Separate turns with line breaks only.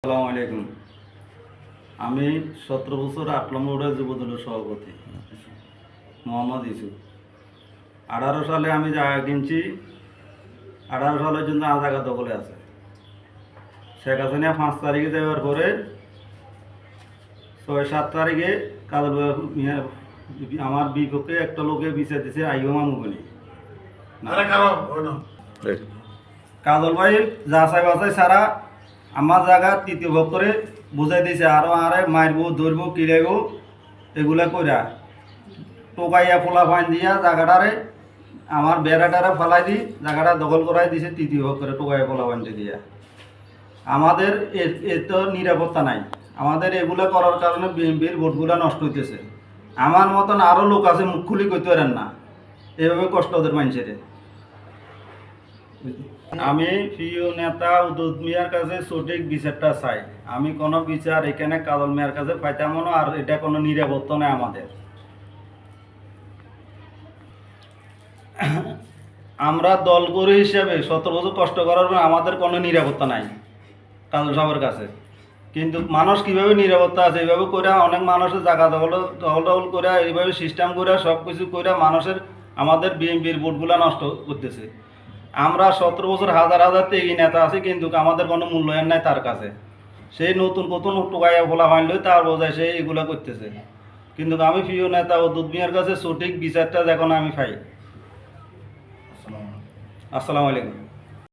আসসালামু আলাইকুম। আমি 17 বছর 8 নম্বর ওয়ার্ডের যুবদলের সভাপতি মোহাম্মদ ইউসুফ। 18 সালে আমি জায়গা কিনছি। 18 সালের জন্য জায়গা দখলে আছে। শেখ হাসিনা 5 তারিখে যাওয়ার পরে 6-7 তারিখে কাজল আমার বিপক্ষে একটা লোকে বিচার দিছে আইও মামুগনি। কাজল ভাই যাচাই বাছাই ছাড়া আমার জায়গা তৃতীয় ভোগ করে বুঝাই দিয়েছে আরও আরে মারবো ধরবো কিরাইব এগুলা কইরা টোকাইয়া ফোলা ফাইন দিয়া জায়গাটারে আমার বেড়াটারে ফালাই দি জায়গাটা দখল করাই দিছে তৃতীয় ভোগ করে টোকাইয়া ফোলা ফাইন দিয়া। আমাদের এত নিরাপত্তা নাই। আমাদের এগুলা করার কারণে বিএনপির ভোটগুলা নষ্ট হইতেছে। আমার মতন আরও লোক আছে মুখ খুলি কইতে পারেন না, এভাবে কষ্ট ওদের মানুষের। আমি প্রিয় নেতা উদুদ মিয়ার কাছে সঠিক বিচারটা চাই। আমি কোনো বিচার এখানে কাজল মিয়ার কাছে পাইতাম না, আর এটা কোনো নিরাপত্তা নেই আমাদের। আমরা দলগরু হিসেবে 17 বছর কষ্ট করার পর আমাদের কোনো নিরাপত্তা নাই কাজল সাহেবের কাছে। কিন্তু মানুষ কীভাবে নিরাপত্তা আছে এইভাবে করে অনেক মানুষের জায়গা দখল করে এইভাবে সিস্টেম করে সব কিছু করে মানুষের আমাদের বিএনপির ভোটগুলো নষ্ট করতেছে। আমরা 17 বছর হাজার হাজার ত্যাগী নেতা আছি, কিন্তু আমাদের কোনো মূল্যায়ন নাই তার কাছে। সেই নতুন টোকাইয়া বলা হইলে তার বোঝায় সে এগুলা করতেছে। কিন্তু আমি প্রিয় নেতা উদুদ মিয়ার কাছে সঠিক বিচারটা এখন আমি পাই। আসসালামু আলাইকুম।